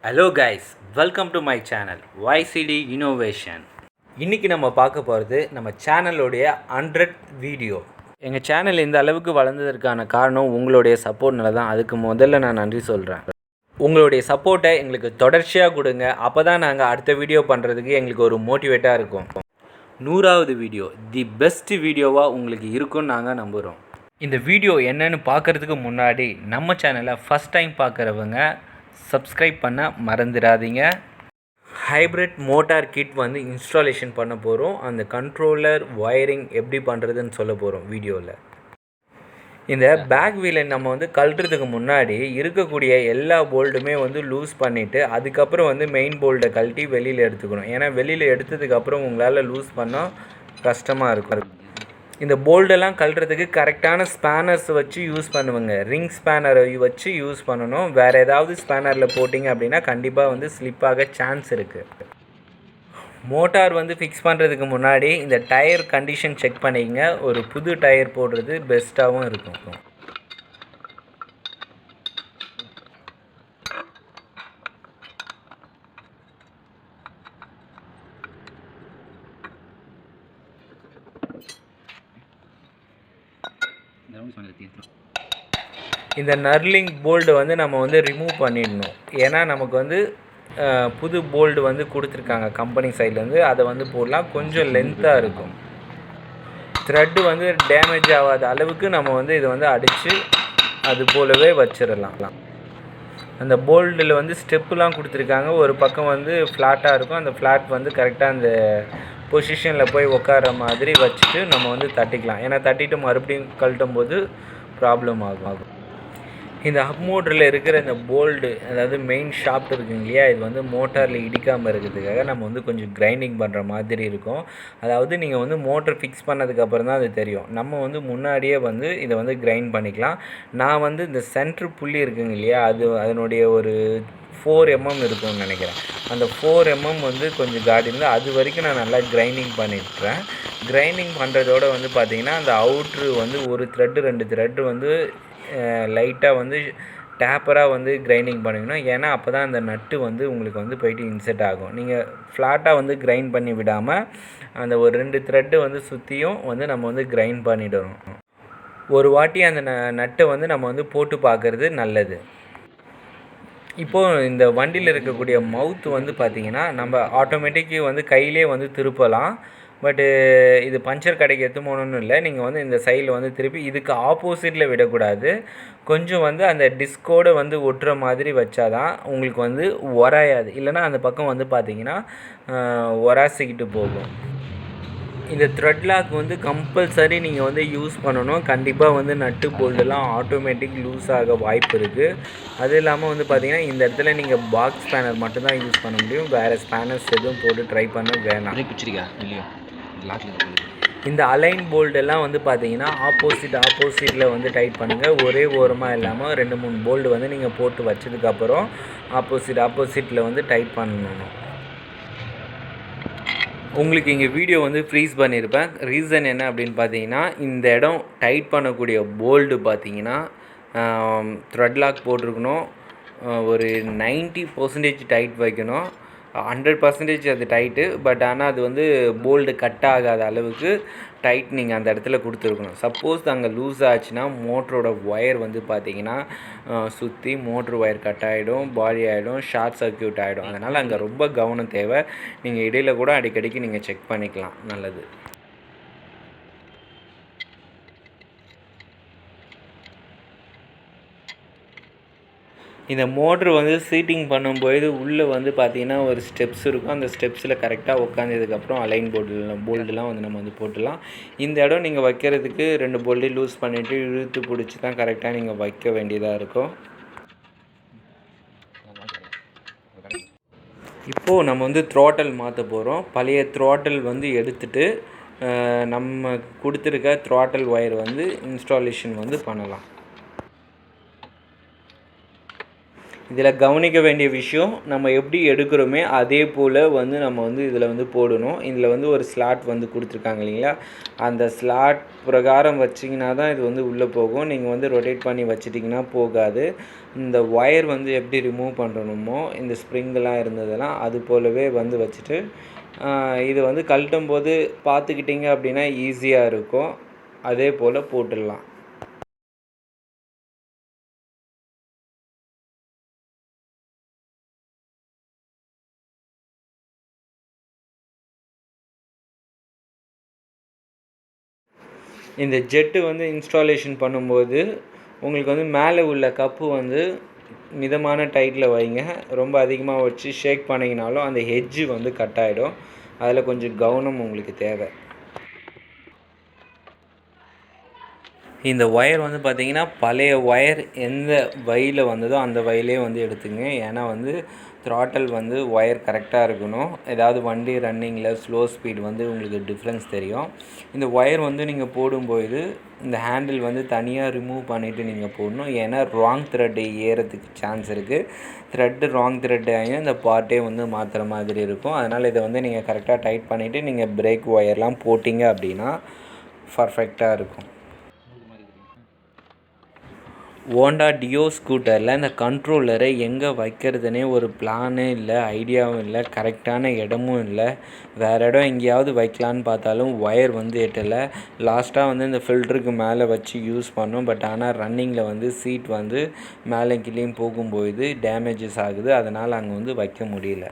Hello guys, welcome to my channel YCD Innovation. இன்றைக்கி நம்ம பார்க்க போகிறது நம்ம சேனலோடைய 100th வீடியோ. எங்கள் சேனல் இந்த அளவுக்கு வளர்ந்ததற்கான காரணம் உங்களுடைய சப்போர்ட்னால தான். அதுக்கு முதல்ல நான் நன்றி சொல்கிறேன். உங்களுடைய சப்போர்ட்டை எங்களுக்கு தொடர்ச்சியாக கொடுங்க. அப்போ தான் நாங்கள் அடுத்த வீடியோ பண்ணுறதுக்கு எங்களுக்கு ஒரு மோட்டிவேட்டாக இருக்கும். 100வது வீடியோ தி பெஸ்ட் வீடியோவாக உங்களுக்கு இருக்கும்னு நாங்கள் நம்புகிறோம். இந்த வீடியோ என்னன்னு பார்க்குறதுக்கு முன்னாடி நம்ம சேனலை ஃபஸ்ட் டைம் பார்க்குறவங்க சப்ஸ்கிரைப் பண்ண மறந்துடாதீங்க. ஹைப்ரிட் மோட்டார் கிட் வந்து இன்ஸ்டாலேஷன் பண்ண போகிறோம். அந்த கண்ட்ரோலர் ஒயரிங் எப்படி பண்ணுறதுன்னு சொல்ல போகிறோம் வீடியோவில். இந்த பேக் வீலை நம்ம வந்து கழட்டுறதுக்கு முன்னாடி இருக்கக்கூடிய எல்லா போல்ட்டுமே வந்து லூஸ் பண்ணிவிட்டு அதுக்கப்புறம் வந்து மெயின் போல்ட்டை கழட்டி வெளியில் எடுத்துக்கணும். ஏன்னா வெளியில் எடுத்ததுக்கப்புறம் உங்களால் லூஸ் பண்ணால் கஷ்டமாக இருக்கும். இந்த போல்டெல்லாம் கழட்டுறதுக்கு கரெக்டான ஸ்பேனர்ஸ் வச்சு யூஸ் பண்ணுவாங்க. ரிங் ஸ்பேனரை வச்சு யூஸ் பண்ணணும். வேறு ஏதாவது ஸ்பேனரில் போட்டிங்க அப்படின்னா கண்டிப்பாக வந்து ஸ்லிப்பாக சான்ஸ் இருக்குது. மோட்டார் வந்து ஃபிக்ஸ் பண்ணுறதுக்கு முன்னாடி இந்த டயர் கண்டிஷன் செக் பண்ணிக்கங்க. ஒரு புது டயர் போடுறது பெஸ்ட்டாகவும் இருக்கும். இந்த நர்லிங் போல்டு வந்து நம்ம வந்து ரிமூவ் பண்ணிடணும். ஏன்னா நமக்கு வந்து புது போல்டு வந்து கொடுத்துருக்காங்க கம்பெனி சைட்லேருந்து. அதை வந்து போடலாம். கொஞ்சம் லென்த்தாக இருக்கும். த்ரெட்டு வந்து டேமேஜ் ஆகாத அளவுக்கு நம்ம வந்து இதை வந்து அடித்து அது போலவே வச்சிடலாம். அந்த போல்டில் வந்து ஸ்டெப்புலாம் கொடுத்துருக்காங்க. ஒரு பக்கம் வந்து ஃப்ளாட்டாக இருக்கும். அந்த ஃப்ளாட் வந்து கரெக்டாக அந்த பொசிஷனில் போய் உட்கார மாதிரி வச்சுட்டு நம்ம வந்து தட்டிக்கலாம். ஏன்னா தட்டிட்டு மறுபடியும் கழட்டும் போது ப்ராப்ளம் ஆகும். இந்த ஹப் மோட்டரில் இருக்கிற இந்த போல்டு, அதாவது மெயின் ஷாஃப்ட் இருக்குங்க இல்லையா, இது வந்து மோட்டாரில் இடிக்காமல் இருக்கிறதுக்காக நம்ம வந்து கொஞ்சம் கிரைண்டிங் பண்ணுற மாதிரி இருக்கும். அதாவது நீங்கள் வந்து மோட்டர் ஃபிக்ஸ் பண்ணதுக்கப்புறம் தான் அது தெரியும். நம்ம வந்து முன்னாடியே வந்து இதை வந்து கிரைண்ட் பண்ணிக்கலாம். நான் வந்து இந்த சென்ட்ரு புள்ளி இருக்குங்க இல்லையா, அதனுடைய ஒரு 4 mm இருக்கும்னு நினைக்கிறேன். அந்த 4 mm வந்து கொஞ்சம் காடி இருந்தால் அது வரைக்கும் நான் நல்லா கிரைண்டிங் பண்ணிட்டுறேன். கிரைண்டிங் பண்ணுறதோட வந்து பார்த்திங்கன்னா அந்த அவுட்ரு வந்து ஒரு த்ரெட்டு 2 த்ரெட்டு வந்து லைட்டாக வந்து டேப்பராக வந்து கிரைண்டிங் பண்ணிக்கணும். ஏன்னா அப்போ தான் அந்த நட்டு வந்து உங்களுக்கு வந்து போயிட்டு இன்செர்ட் ஆகும். நீங்கள் ஃப்ளாட்டாக வந்து கிரைண்ட் பண்ணி விடாமல் அந்த ஒரு 2 த்ரெட்டு வந்து சுற்றியும் வந்து நம்ம வந்து கிரைண்ட் பண்ணிடணும். ஒரு வாட்டி அந்த நட்டை வந்து நம்ம வந்து போட்டு பார்க்குறது நல்லது. இப்போது இந்த வண்டியில் இருக்கக்கூடிய மவுத்து வந்து பார்த்திங்கன்னா நம்ம ஆட்டோமேட்டிக்கு வந்து கையிலே வந்து திருப்பலாம். பட்டு இது பஞ்சர் கடைக்கு எடுத்து போகணுன்னு இல்லை. நீங்கள் வந்து இந்த சைடில் வந்து திருப்பி இதுக்கு ஆப்போசிட்டில் விடக்கூடாது. கொஞ்சம் வந்து அந்த டிஸ்கோடு வந்து ஒட்டுற மாதிரி வச்சாதான் உங்களுக்கு வந்து உராயாது. இல்லைனா அந்த பக்கம் வந்து பார்த்திங்கன்னா உராசிக்கிட்டு போகும். இந்த த்ரெட் லாக் வந்து கம்பல்சரி நீங்கள் வந்து யூஸ் பண்ணணும். கண்டிப்பாக வந்து நட்டு போல்டெல்லாம் ஆட்டோமேட்டிக் லூஸ் ஆக வாய்ப்பு இருக்குது. அது இல்லாமல் வந்து பார்த்திங்கன்னா இந்த இடத்துல நீங்கள் பாக்ஸ் ஸ்பேனர் மட்டும்தான் யூஸ் பண்ண முடியும். வேறு ஸ்பேனர்ஸ் எதுவும் போட்டு ட்ரை பண்ண வேணாம். இந்த அலைன் போல்டெல்லாம் வந்து பார்த்திங்கன்னா ஆப்போசிட்டில் வந்து டைட் பண்ணுங்கள். ஒரே ஓரமாக இல்லாமல் 2-3 போல்டு வந்து நீங்கள் போட்டு வச்சதுக்கப்புறம் ஆப்போசிட்டில் வந்து டைட் பண்ணணும். உங்களுக்கு இங்கே வீடியோ வந்து ஃப்ரீஸ் பண்ணியிருப்பேன். ரீசன் என்ன அப்படின்னு பார்த்தீங்கன்னா, இந்த இடம் டைட் பண்ணக்கூடிய போல்டு பார்த்தீங்கன்னா த்ரெட் லாக் போட்டிருக்கணும். ஒரு 90% டைட் வைக்கணும். 100% அது டைட்டு. பட் ஆனால் அது வந்து போல்டு கட் ஆகாத அளவுக்கு டைட் நீங்கள் அந்த இடத்துல கொடுத்துருக்கணும். சப்போஸ் அங்கே லூஸ் ஆச்சுன்னா மோட்டரோட ஒயர் வந்து பார்த்திங்கன்னா சுற்றி மோட்ரு ஒயர் கட் ஆகிடும், பாடி ஆகிடும், ஷார்ட் சர்க்யூட் ஆகிடும். அதனால் அங்கே ரொம்ப கவனம் தேவை. நீங்கள் இடையில கூட அடிக்கடிக்கு நீங்கள் செக் பண்ணிக்கலாம். நல்லது. இந்த மோட்ரு வந்து சீட்டிங் பண்ணும்போது உள்ளே வந்து பார்த்திங்கன்னா ஒரு ஸ்டெப்ஸ் இருக்கும். அந்த ஸ்டெப்ஸில் கரெக்டாக உட்காந்ததுக்கப்புறம் அலைன் போல்டுலாம் வந்து நம்ம வந்து போட்டுடலாம். இந்த இடம் நீங்கள் வைக்கிறதுக்கு 2 போல்டு லூஸ் பண்ணிவிட்டு இழுத்து பிடிச்சி தான் கரெக்டாக நீங்கள் வைக்க வேண்டியதாக இருக்கும். இப்போது நம்ம வந்து த்ராட்டல் மாற்ற போகிறோம். பழைய த்ராட்டல் வந்து எடுத்துகிட்டு நம்ம கொடுத்துருக்க த்ராட்டல் ஒயர் வந்து இன்ஸ்டாலேஷன் வந்து பண்ணலாம். இதில் கவனிக்க வேண்டிய விஷயம், நம்ம எப்படி எடுக்கிறோமே அதே போல் வந்து நம்ம வந்து இதில் வந்து போடணும். இதில் வந்து ஒரு ஸ்லாட் வந்து கொடுத்துருக்காங்க இல்லைங்களா, அந்த ஸ்லாட் பிரகாரம் வச்சிங்கன்னா தான் இது வந்து உள்ளே போகும். நீங்கள் வந்து ரொட்டேட் பண்ணி வச்சிட்டிங்கன்னா போகாது. இந்த ஒயர் வந்து எப்படி ரிமூவ் பண்ணணுமோ இந்த ஸ்ப்ரிங்கெலாம் இருந்ததெல்லாம் அது போலவே வந்து வச்சுட்டு இது வந்து கழட்டும் போது பார்த்துக்கிட்டிங்க அப்படின்னா ஈஸியாக இருக்கும். அதே போல் போட்டுடலாம். இந்த ஜெட்டு வந்து இன்ஸ்டாலேஷன் பண்ணும்போது உங்களுக்கு வந்து மேலே உள்ள கப்பு வந்து மிதமான டைட்டில் வைங்க. ரொம்ப அதிகமாக வச்சு ஷேக் பண்ணிங்கனாலும் அந்த ஹெட்ஜு வந்து கட் ஆகிடும். அதில் கொஞ்சம் கவனம் உங்களுக்கு தேவை. இந்த ஒயர் வந்து பார்த்திங்கன்னா பழைய ஒயர் எந்த வழியில் வந்ததோ அந்த வழியிலே வந்து எடுத்துங்க. ஏன்னா வந்து த்ராட்டல் வந்து ஒயர் கரெக்டாக இருக்கணும். ஏதாவது வண்டி ரன்னிங்கில் ஸ்லோ ஸ்பீட் வந்து உங்களுக்கு டிஃப்ரென்ஸ் தெரியும். இந்த ஒயர் வந்து நீங்கள் போடும்போது இந்த ஹேண்டில் வந்து தனியாக ரிமூவ் பண்ணிவிட்டு நீங்கள் போடணும். ஏன்னா ராங் த்ரெட்டு ஏறதுக்கு சான்ஸ் இருக்குது. த்ரெட்டு ராங் த்ரெட் ஆகியும் இந்த பார்ட்டே வந்து மாற்றுற மாதிரி இருக்கும். அதனால் இதை வந்து நீங்கள் கரெக்டாக டைட் பண்ணிவிட்டு நீங்கள் பிரேக் ஒயர்லாம் போட்டிங்க அப்படின்னா பர்ஃபெக்டாக இருக்கும். ஹோண்டா டியோ ஸ்கூட்டரில் இந்த கண்ட்ரோலரை எங்கே வைக்கிறதுனே ஒரு பிளானே இல்லை, ஐடியாவும் இல்லை, கரெக்டான இடமும் இல்லை. வேறு இடம் எங்கேயாவது வைக்கலான்னு பார்த்தாலும் ஒயர் வந்து எட்டலை. லாஸ்ட்டாக வந்து இந்த ஃபில்டருக்கு மேலே வச்சு யூஸ் பண்ணோம். பட் ஆனால் ரன்னிங்கில் வந்து சீட் வந்து மேலே கீழேயும் போகும்போது டேமேஜஸ் ஆகுது. அதனால் அங்கே வந்து வைக்க முடியல.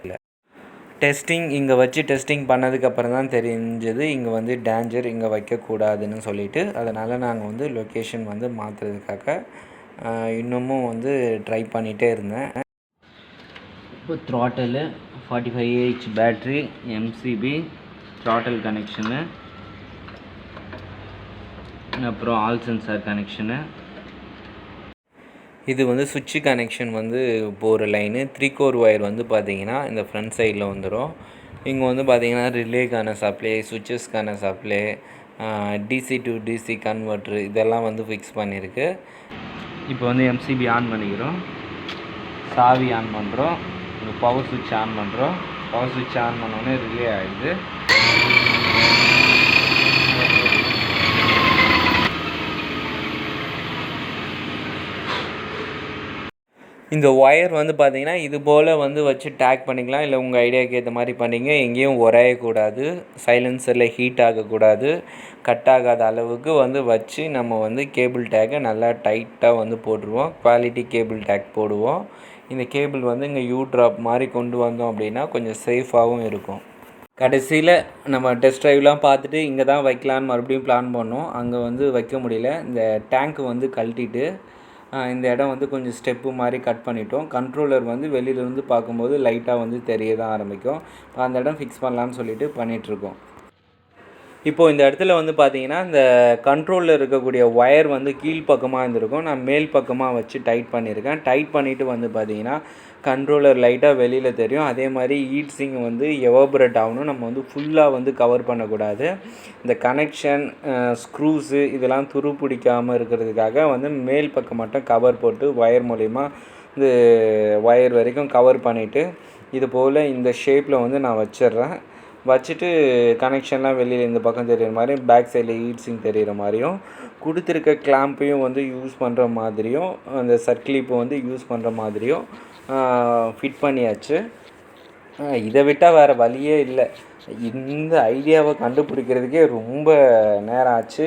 டெஸ்டிங் இங்கே வச்சு டெஸ்டிங் பண்ணதுக்கப்புறம் தான் தெரிஞ்சது இங்கே வந்து டேஞ்சர், இங்கே வைக்கக்கூடாதுன்னு சொல்லிவிட்டு. அதனால் நாங்கள் வந்து லொக்கேஷன் வந்து மாற்றுறதுக்காக இன்னமும் வந்து ட்ரை பண்ணிகிட்டே இருந்தேன். இப்போ த்ராட்டலு 45Ah battery, MCB throttle connection, அப்புறம் ஆல் சென்சார் கனெக்ஷனு. இது வந்து சுவிட்சு கனெக்ஷன் வந்து போகிற லைனு. 3 கோர் ஒயர் வந்து பார்த்திங்கன்னா இந்த ஃப்ரண்ட் சைடில் வந்துடும். இங்கே வந்து பார்த்திங்கன்னா ரிலேக்கான சப்ளை, சுவிட்சஸ்க்கான supply, DC to DC converter இதெல்லாம் வந்து ஃபிக்ஸ் பண்ணியிருக்கு. இப்போ வந்து எம்சிபி ஆன் பண்ணிக்கிறோம், சாவி ஆன் பண்ணுறோம், இந்த பவர் சுவிட்ச் ஆன் பண்ணுறோம். பவர் சுவிட்ச் ஆன் பண்ணோடனே ரிலே ஆகிடுது. இந்த ஒயர் வந்து பார்த்திங்கன்னா இது போல் வந்து வச்சு டேக் பண்ணிக்கலாம். இல்லை உங்கள் ஐடியாவுக்கு ஏற்ற மாதிரி பண்ணிங்க. எங்கேயும் உரையக்கூடாது, சைலன்சரில் ஹீட் ஆகக்கூடாது, கட் ஆகாத அளவுக்கு வந்து வச்சு நம்ம வந்து கேபிள் டேக்கை நல்லா டைட்டாக வந்து போட்டுருவோம். குவாலிட்டி கேபிள் டேக் போடுவோம். இந்த கேபிள் வந்து இங்கே யூ ட்ராப் மாதிரி கொண்டு வந்தோம் அப்படின்னா கொஞ்சம் சேஃபாகவும் இருக்கும். கடைசியில் நம்ம டெஸ்ட் ட்ரைவ்லாம் பார்த்துட்டு இங்கே தான் வைக்கலான்னு மறுபடியும் பிளான் பண்ணோம். அங்கே வந்து வைக்க முடியல. இந்த டேங்க்கு வந்து கழட்டிட்டு இந்த இடம் வந்து கொஞ்சம் ஸ்டெப்பு மாதிரி கட் பண்ணிட்டோம். கண்ட்ரோலர் வந்து வெளியிலேருந்து பார்க்கும்போது லைட்டாக வந்து தெரிய தான் ஆரம்பிக்கும். அந்த இடம் ஃபிக்ஸ் பண்ணலான்னு சொல்லிட்டு பண்ணிகிட்ருக்கோம். இப்போது இந்த இடத்துல வந்து பார்த்திங்கன்னா இந்த கண்ட்ரோலில் இருக்கக்கூடிய ஒயர் வந்து கீழ்ப்பக்கமாக இருந்திருக்கும். நான் மேல் பக்கமாக வச்சு டைட் பண்ணியிருக்கேன். டைட் பண்ணிவிட்டு வந்து பார்த்திங்கன்னா கண்ட்ரோலர் லைட்டாக வெளியில் தெரியும். அதே மாதிரி ஹீட் சிங் வந்து எவாபரேட் ஆகணும். நம்ம வந்து ஃபுல்லாக வந்து கவர் பண்ணக்கூடாது. இந்த கனெக்ஷன் ஸ்க்ரூஸு இதெல்லாம் துரு பிடிக்காமல் இருக்கிறதுக்காக வந்து மேல் பக்கம் மட்டும் கவர் போட்டு ஒயர் மூலிமா இந்த ஒயர் வரைக்கும் கவர் பண்ணிவிட்டு இது போல் இந்த ஷேப்பில் வந்து நான் வச்சிடுறேன். வச்சுட்டு கனெக்ஷன்லாம் வெளியில் இந்த பக்கம் தெரிகிற மாதிரியும் பேக் சைடில் ஹீட் சிங் தெரிகிற மாதிரியும் கொடுத்துருக்க கிளாம்பையும் வந்து யூஸ் பண்ணுற மாதிரியும் அந்த சர்க்கிளிப்பை வந்து யூஸ் பண்ணுற மாதிரியும் ஃபிட் பண்ணியாச்சு. இதை விட்டால் வேறு வழியே இல்லை. இந்த ஐடியாவை கண்டுபிடிக்கிறதுக்கே ரொம்ப நேரம் ஆச்சு.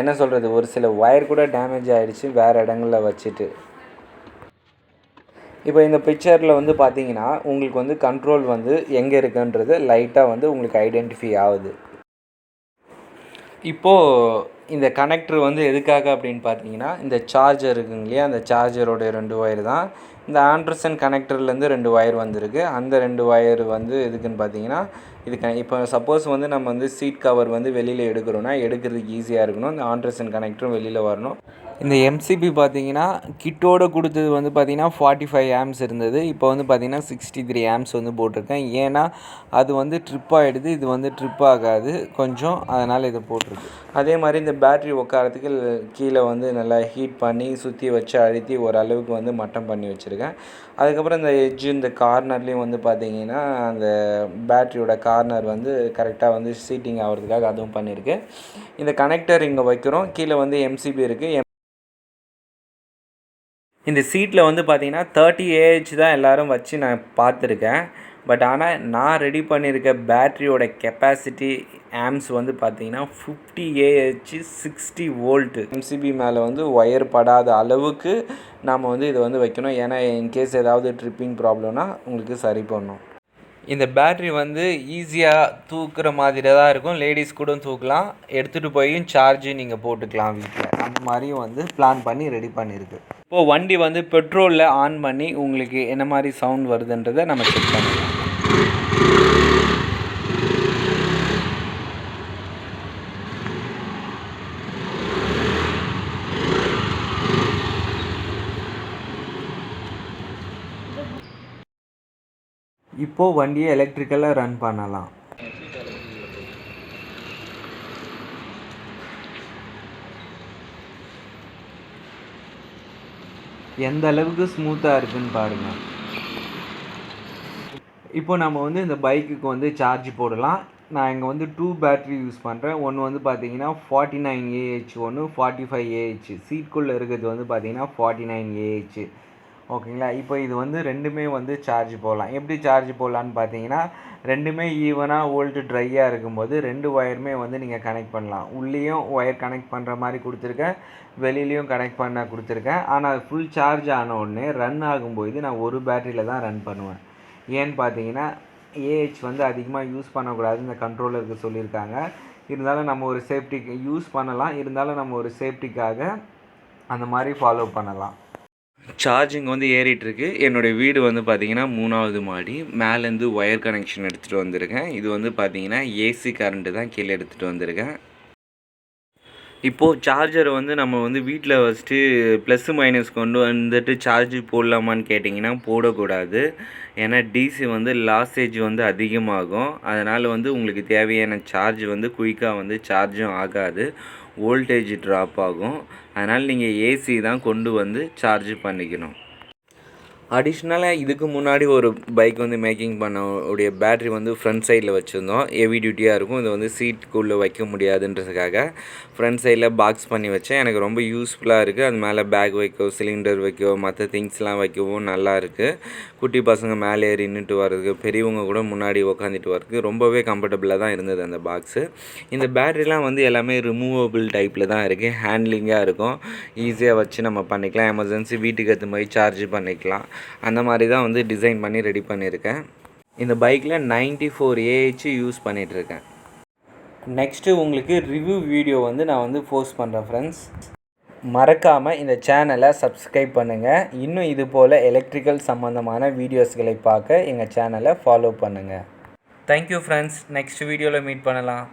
என்ன சொல்கிறது, ஒரு சில ஒயர் கூட டேமேஜ் ஆகிடுச்சு வேறு இடங்களில் வச்சுட்டு. இப்போ இந்த பிக்சரில் வந்து பார்த்தீங்கன்னா உங்களுக்கு வந்து கண்ட்ரோல் வந்து எங்கே இருக்குன்றது லைட்டாக வந்து உங்களுக்கு ஐடென்டிஃபை ஆகுது. இப்போது இந்த கனெக்டர் வந்து எதுக்காக அப்படின்னு பார்த்தீங்கன்னா இந்த சார்ஜர் இருக்குங்க இல்லையா, அந்த சார்ஜரோட 2 ஒயர் தான். இந்த ஆண்டர்சன் கனெக்டர்லேருந்து 2 ஒயர் வந்திருக்கு. அந்த 2 ஒயர் வந்து எதுக்குன்னு பார்த்தீங்கன்னா இப்போ சப்போஸ் வந்து நம்ம வந்து சீட் கவர் வந்து வெளியில் எடுக்கிறோன்னா எடுக்கிறதுக்கு ஈஸியாக இருக்கணும். இந்த ஆண்டர்சன் கனெக்டரும் வெளியில் வரணும். இந்த எம்சிபி பார்த்தீங்கன்னா கிட்டோடு கொடுத்தது வந்து பார்த்திங்கன்னா 45 ஆம்ஸ் இருந்தது. இப்போ வந்து பார்த்திங்கன்னா 63 ஆம்ஸ் வந்து போட்டிருக்கேன். ஏன்னா அது வந்து ட்ரிப் ஆகிடுது, இது வந்து ட்ரிப் ஆகாது கொஞ்சம், அதனால் இதை போட்டிருக்கு. அதே மாதிரி இந்த பேட்ரி உட்காரத்துக்கு கீழே வந்து நல்லா ஹீட் பண்ணி சுற்றி வச்சு அழுத்தி ஓரளவுக்கு வந்து மட்டம் பண்ணி வச்சுருக்கேன். அதுக்கப்புறம் இந்த எட்ஜு இந்த கார்னர்லேயும் வந்து பார்த்திங்கன்னா அந்த பேட்ரியோட கார்னர் வந்து கரெக்டாக வந்து சீட்டிங் ஆகிறதுக்காக அதுவும் பண்ணியிருக்கு. இந்த கனெக்டர் இங்கே வைக்கிறோம். கீழே வந்து எம்சிபி இருக்குது. இந்த சீட்டில் வந்து பார்த்திங்கன்னா 30 AH தான் எல்லோரும் வச்சு நான் பார்த்துருக்கேன். பட் ஆனால் நான் ரெடி பண்ணியிருக்க பேட்ரியோட கெப்பாசிட்டி ஆம்ஸ் வந்து பார்த்திங்கன்னா 50 AH 60 வோல்ட்டு. எம்சிபி மேலே வந்து ஒயர் படாத அளவுக்கு நாம் வந்து இதை வந்து வைக்கணும். ஏன்னா இன்கேஸ் ஏதாவது ட்ரிப்பிங் ப்ராப்ளம்னா உங்களுக்கு சரி பண்ணணும். இந்த பேட்ரி வந்து ஈஸியாக தூக்குற மாதிரி தான் இருக்கும். லேடிஸ் கூட தூக்கலாம். எடுத்துகிட்டு போய் சார்ஜு நீங்கள் போட்டுக்கலாம் வீட்டில். அந்த மாதிரியும் வந்து பிளான் பண்ணி ரெடி பண்ணியிருக்கு. இப்போது வண்டி வந்து பெட்ரோலில் ஆன் பண்ணி உங்களுக்கு என்ன மாதிரி சவுண்ட் வருதுன்றதை நம்ம செக் பண்ணலாம். இப்போது வண்டியை எலக்ட்ரிக்கலாக ரன் பண்ணலாம். எந்த அளவுக்கு ஸ்மூத்தாக இருக்குன்னு பாருங்கள். இப்போ நம்ம வந்து இந்த பைக்குக்கு வந்து சார்ஜ் போடலாம். நான் இங்கே வந்து 2 பேட்ரி யூஸ் பண்ணுறேன். ஒன்று வந்து பார்த்தீங்கன்னா 49 AH, ஒன்று 45 AH. சீட்குள்ளே இருக்கிறது வந்து பார்த்தீங்கன்னா 49 AH. ஓகேங்களா? இப்போ இது வந்து ரெண்டுமே வந்து சார்ஜ் போடலாம். எப்படி சார்ஜ் போடலான்னு பார்த்தீங்கன்னா, ரெண்டுமே ஈவனாக வோல்ட்டு ட்ரையாக இருக்கும்போது 2 ஒயருமே வந்து நீங்கள் கனெக்ட் பண்ணலாம். உள்ளேயும் ஒயர் கனெக்ட் பண்ணுற மாதிரி கொடுத்துருக்கேன், வெளியிலையும் கனெக்ட் பண்ண கொடுத்துருக்கேன். ஆனால் ஃபுல் சார்ஜ் ஆன உடனே ரன் ஆகும்போது நான் ஒரு பேட்டரியில் தான் ரன் பண்ணுவேன். ஏன்னு பார்த்தீங்கன்னா ஏஹெச் வந்து அதிகமாக யூஸ் பண்ணக்கூடாது இந்த கண்ட்ரோலருக்கு சொல்லியிருக்காங்க. இருந்தாலும் நம்ம ஒரு சேஃப்டிக்கு யூஸ் பண்ணலாம். இருந்தாலும் நம்ம ஒரு சேஃப்டிக்காக அந்த மாதிரி ஃபாலோ பண்ணலாம். சார்ஜிங் வந்து ஏறிட்டுருக்கு. என்னுடைய வீடு வந்து பார்த்திங்கன்னா 3வது மாடி. மேலேருந்து ஒயர் கனெக்ஷன் எடுத்துகிட்டு வந்திருக்கேன். இது வந்து பார்த்திங்கன்னா ஏசி கரண்ட்டு தான் கீழே எடுத்துகிட்டு வந்திருக்கேன். இப்போது சார்ஜரை வந்து நம்ம வந்து வீட்டில் வச்சுட்டு ப்ளஸ்ஸு மைனஸ் கொண்டு வந்துட்டு சார்ஜ் போடலாமான்னு கேட்டிங்கன்னா போடக்கூடாது. ஏன்னா டிசி வந்து லாஸேஜ் வந்து அதிகமாகும். அதனால் வந்து உங்களுக்கு தேவையான சார்ஜ் வந்து குயிக்காக வந்து சார்ஜும் ஆகாது, வோல்டேஜ் ட்ராப் ஆகும். அதனால் நீங்கள் ஏசி தான் கொண்டு வந்து சார்ஜ் பண்ணிக்கணும். அடிஷ்னலாக இதுக்கு முன்னாடி ஒரு பைக் வந்து மேக்கிங் பண்ண உடைய பேட்ரி வந்து ஃப்ரண்ட் சைடில் வச்சுருந்தோம். ஹெவி டியூட்டியாக இருக்கும். இதை வந்து சீட்டுக்குள்ளே வைக்க முடியாதுன்றதுக்காக ஃப்ரண்ட் சைடில் பாக்ஸ் பண்ணி வச்சேன். எனக்கு ரொம்ப யூஸ்ஃபுல்லாக இருக்குது. அது மேலே பேக் வைக்கவும், சிலிண்டர் வைக்கவும், மற்ற திங்ஸ்லாம் வைக்கவும் நல்லா இருக்குது. குட்டி பசங்க மேலே ஏறி நின்றுட்டு வர்றதுக்கு, பெரியவங்க கூட முன்னாடி உக்காந்துட்டு வர்றதுக்கு ரொம்பவே கம்ஃபர்டபுளாக தான் இருந்தது அந்த பாக்ஸு. இந்த பேட்ரிலாம் வந்து எல்லாமே ரிமூவபிள் டைப்பில் தான் இருக்குது. ஹேண்ட்லிங்காக இருக்கும். ஈஸியாக வச்சு நம்ம பண்ணிக்கலாம். எமர்ஜென்சி வீட்டுக்கு எடுத்து போய் சார்ஜ் பண்ணிக்கலாம். அந்த மாதிரி தான் வந்து டிசைன் பண்ணி ரெடி பண்ணியிருக்கேன். இந்த பைக்கில் 94 AH யூஸ் பண்ணிகிட்ருக்கேன். நெக்ஸ்ட்டு உங்களுக்கு ரிவ்யூ வீடியோ வந்து நான் வந்து போஸ்ட் பண்ணுறேன் ஃப்ரெண்ட்ஸ். மறக்காமல் இந்த சேனலை சப்ஸ்கிரைப் பண்ணுங்கள். இன்னும் இது போல் எலக்ட்ரிக்கல் சம்மந்தமான வீடியோஸ்களை பார்க்க எங்கள் சேனலை ஃபாலோ பண்ணுங்கள். Thank you friends. நெக்ஸ்ட் வீடியோவில் மீட் பண்ணலாம்.